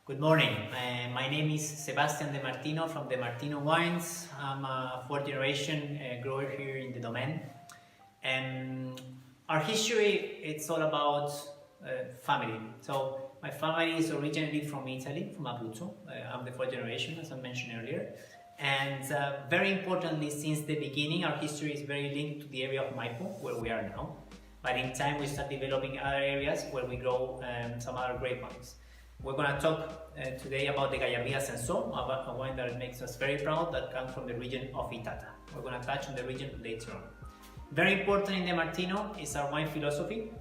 Good morning. My name is Sebastian De Martino from De Martino Wines. I'm a fourth generation grower here in the domain. And our history, it's all about family. So my family is originally from Italy, from Abruzzo. I'm the fourth generation, as I mentioned earlier. And very importantly, since the beginning, our history is very linked to the area of Maipo, where we are now. But in time, we start developing other areas where we grow some other grape wines. We're going to talk today about the Gallardia Cinsault, a wine that makes us very proud, that comes from the region of Itata. We're going to touch on the region later on. Very important in De Martino is our wine philosophy.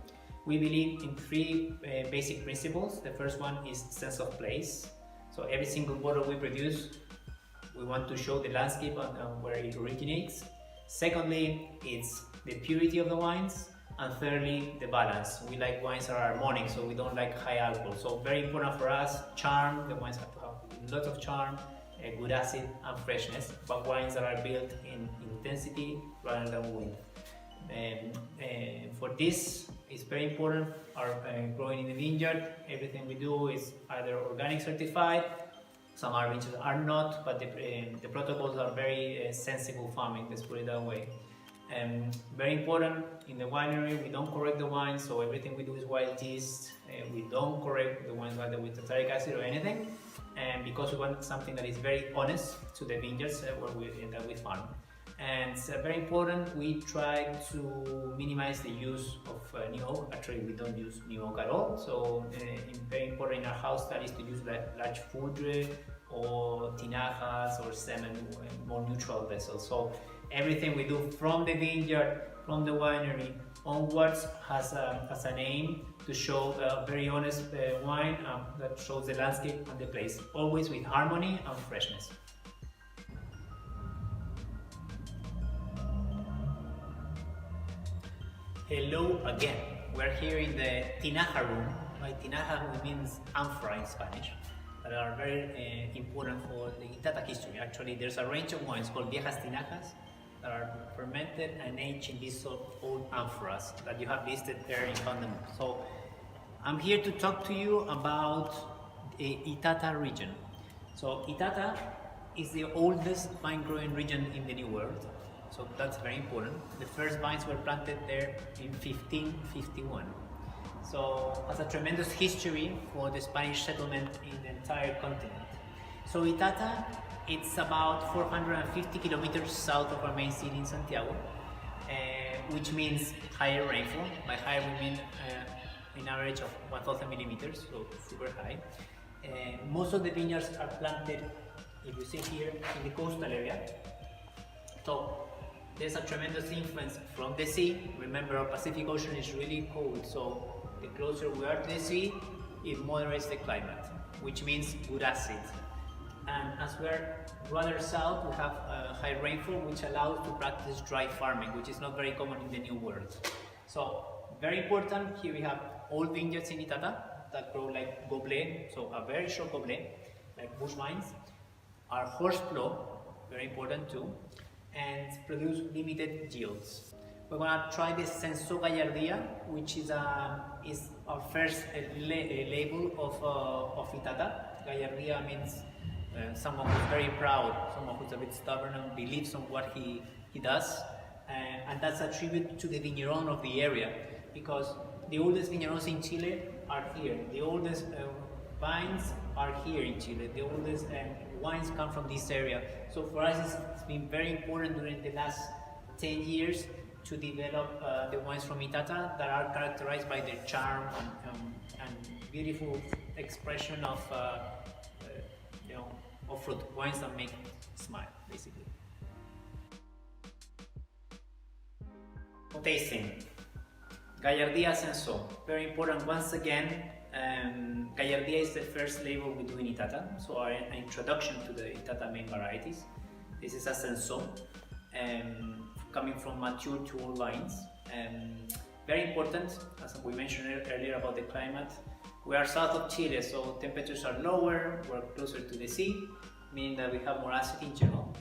We believe in three basic principles. The first one is sense of place. So every single bottle we produce, we want to show the landscape on where it originates. Secondly, it's the purity of the wines. And thirdly, the balance. We like wines that are harmonic, so we don't like high alcohol. So very important for us, charm. The wines have to have lots of charm, good acid and freshness, but wines that are built in intensity rather than width. For this, it's very important, our growing in the vineyard. Everything we do is either organic certified. Some are vineyards are not, but the protocols are very sensible farming, let's put it that way. Very important in the winery, we don't correct the wine, so everything we do is wild yeast. We don't correct the wines either with tartaric acid or anything, and because we want something that is very honest to the vineyards that we farm. And very important, we try to minimize the use of new oak. Actually, we don't use new oak at all. So very important in our house that is to use large foudre or tinajas or semen, more neutral vessels. So everything we do from the vineyard, from the winery onwards has an aim to show a very honest wine that shows the landscape and the place, always with harmony and freshness. Hello again. We're here in the tinaja room. By tinaja means amphora in Spanish, that are very important for the Itata history. Actually, there's a range of wines called viejas tinajas that are fermented and aged in these old amphoras that you have listed there in front of them. So I'm here to talk to you about the Itata region. So Itata is the oldest vine growing region in the New World. So that's very important. The first vines were planted there in 1551. So it has a tremendous history for the Spanish settlement in the entire continent. So Itata, it's about 450 kilometers south of our main city in Santiago, which means higher rainfall. By higher we mean an average of 1000 millimeters, so super high. Most of the vineyards are planted, if you see here, in the coastal area. So there's a tremendous influence from the sea. Remember, our Pacific Ocean is really cold, so the closer we are to the sea, it moderates the climate, which means good acid. And as we're rather south, we have high rainfall, which allows to practice dry farming, which is not very common in the New World. So, very important, here we have old vineyards in Itata that grow like goblet, so a very short goblet, like bush vines. Our horse plow, very important too, and produce limited yields. We're gonna try the Cinsault Gallardia, which is our first label of Itata. Gallardia means someone who's very proud, someone who's a bit stubborn and believes on what he does, and that's a tribute to the vigneron of the area, because the oldest vignerons in Chile are here, the oldest vines are here in Chile, the oldest wines come from this area. So for us it's been very important during the last 10 years to develop the wines from Itata that are characterized by their charm and beautiful expression of fruit, wines that make smile, basically. Tasting. Gallardia Cinsault, very important once again. Gallardia is the first label we do in Itata, so our introduction to the Itata main varieties. This is a Cinsault, coming from mature to old vines. Very important, as we mentioned earlier about the climate. We are south of Chile, so temperatures are lower, we're closer to the sea, meaning that we have more acid in general.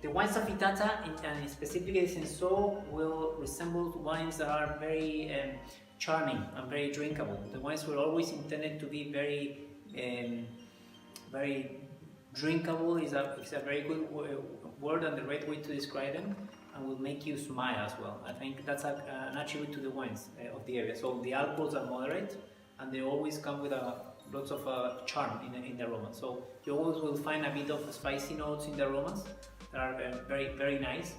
The wines of Itata, and specifically Cinsault, will resemble wines that are very charming and very drinkable. The wines were always intended to be very very drinkable is a very good word and the right way to describe them, and will make you smile as well. I think that's an attribute to the wines of the area. So the alcohols are moderate, and they always come with lots of charm in the aroma. So you always will find a bit of spicy notes in the aromas that are very nice.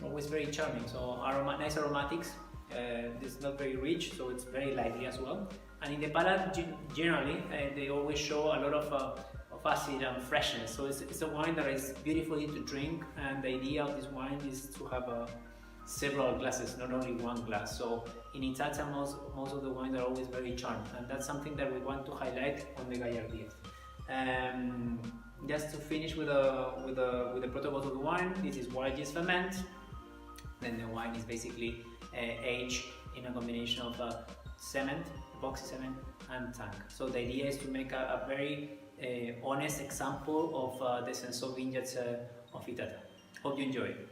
Always very charming. So nice aromatics. It's not very rich, so it's very lively as well. And in the palate, generally, they always show a lot of acid and freshness. So it's a wine that is beautifully to drink, and the idea of this wine is to have several glasses, not only one glass. So in Itata, most of the wines are always very charmed, and that's something that we want to highlight on the Gallardia. Just to finish with the protocols of the wine, this is wild yeast ferment. Then the wine is basically aged in a combination of cement, epoxy cement, and tank. So the idea is to make a very honest example of the Cinsault vineyards of Itata. Hope you enjoy it.